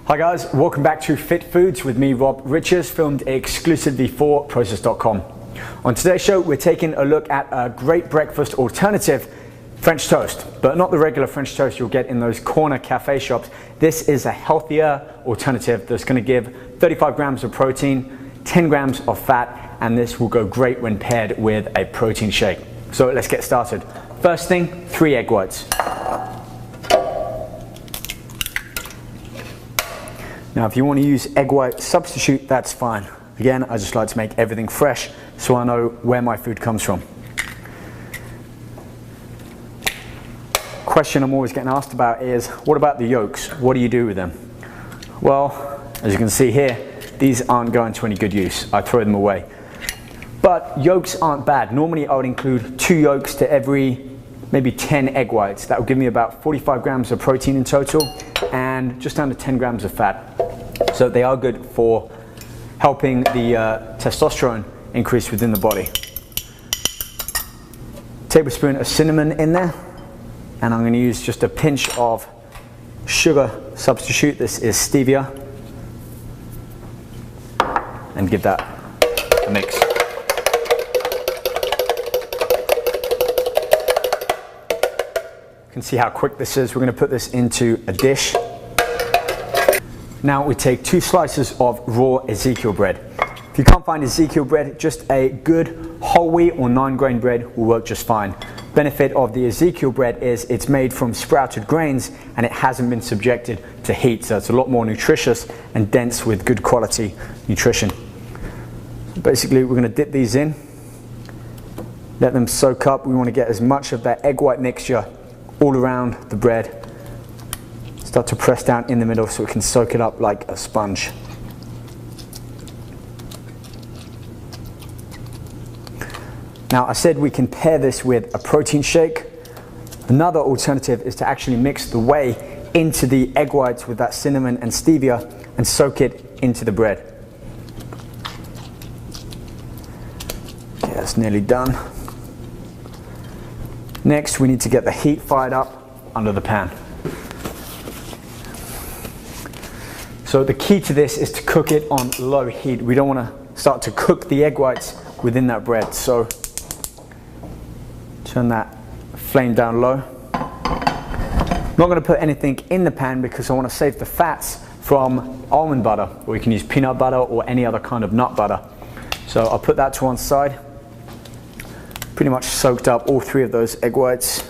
Hi guys, welcome back to Fit Foods with me, Rob Riches, filmed exclusively for Process.com. On today's show, we're taking a look at a great breakfast alternative, French toast, but not the regular French toast you'll get in those corner cafe shops. This is a healthier alternative that's going to give 35 grams of protein, 10 grams of fat, and this will go great when paired with a protein shake. So let's get started. First thing, 3 egg whites. Now, if you want to use egg white substitute, that's fine. Again, I just like to make everything fresh so I know where my food comes from. Question I'm always getting asked about is, what about the yolks? What do you do with them? Well, as you can see here, these aren't going to any good use. I throw them away. But yolks aren't bad. Normally I would include 2 yolks to every maybe 10 egg whites. That will give me about 45 grams of protein in total and just under 10 grams of fat. So they are good for helping the testosterone increase within the body. Tablespoon of cinnamon in there, and I'm going to use just a pinch of sugar substitute. This is stevia, and give that a mix. You can see how quick this is. We're going to put this into a dish. Now we take 2 slices of raw Ezekiel bread. If you can't find Ezekiel bread, just a good whole wheat or 9-grain bread will work just fine. Benefit of the Ezekiel bread is it's made from sprouted grains and it hasn't been subjected to heat, so it's a lot more nutritious and dense with good quality nutrition. Basically, we're going to dip these in, let them soak up. We want to get as much of that egg white mixture all around the bread. Start to press down in the middle so it can soak it up like a sponge. Now, I said we can pair this with a protein shake. Another alternative is to actually mix the whey into the egg whites with that cinnamon and stevia and soak it into the bread. Okay, that's nearly done. Next, we need to get the heat fired up under the pan. So the key to this is to cook it on low heat. We don't want to start to cook the egg whites within that bread. So turn that flame down low. I'm not going to put anything in the pan because I want to save the fats from almond butter, or you can use peanut butter or any other kind of nut butter. So I'll put that to one side. Pretty much soaked up all 3 of those egg whites.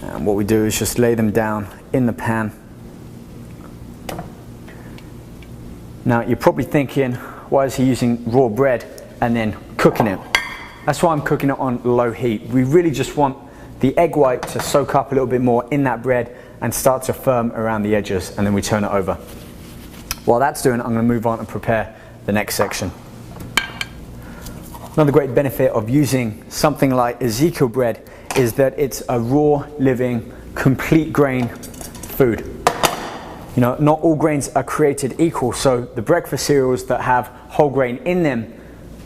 And what we do is just lay them down in the pan. Now you're probably thinking, why is he using raw bread and then cooking it? That's why I'm cooking it on low heat. We really just want the egg white to soak up a little bit more in that bread and start to firm around the edges, and then we turn it over. While that's doing, I'm going to move on and prepare the next section. Another great benefit of using something like Ezekiel bread is that it's a raw, living, complete grain food. You know, not all grains are created equal, so the breakfast cereals that have whole grain in them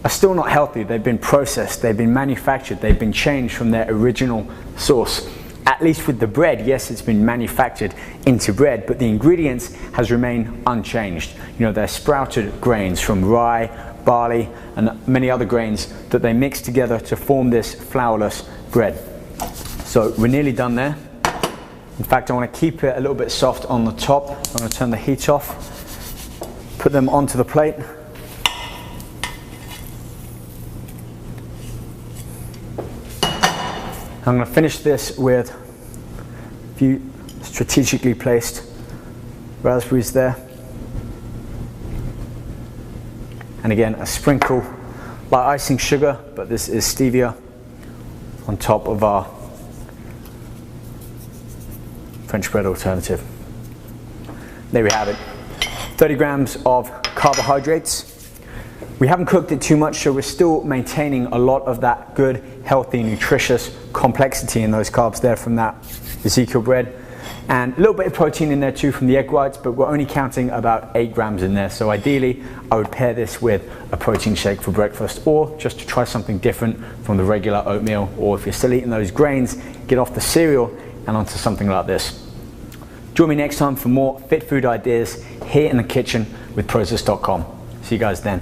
are still not healthy. They've been processed, they've been manufactured, they've been changed from their original source. At least with the bread, yes, it's been manufactured into bread, but the ingredients has remained unchanged. You know, they're sprouted grains from rye, barley, and many other grains that they mix together to form this flourless bread. So we're nearly done there. In fact, I want to keep it a little bit soft on the top. I'm going to turn the heat off, put them onto the plate. I'm going to finish this with a few strategically placed raspberries there. And again, a sprinkle like icing sugar, but this is stevia on top of our French bread alternative. There we have it. 30 grams of carbohydrates. We haven't cooked it too much, so we're still maintaining a lot of that good, healthy, nutritious complexity in those carbs there from that Ezekiel bread. And a little bit of protein in there too from the egg whites, but we're only counting about 8 grams in there. So ideally, I would pair this with a protein shake for breakfast, or just to try something different from the regular oatmeal, or if you're still eating those grains, get off the cereal and onto something like this. Join me next time for more fit food ideas here in the kitchen with Process.com. See you guys then.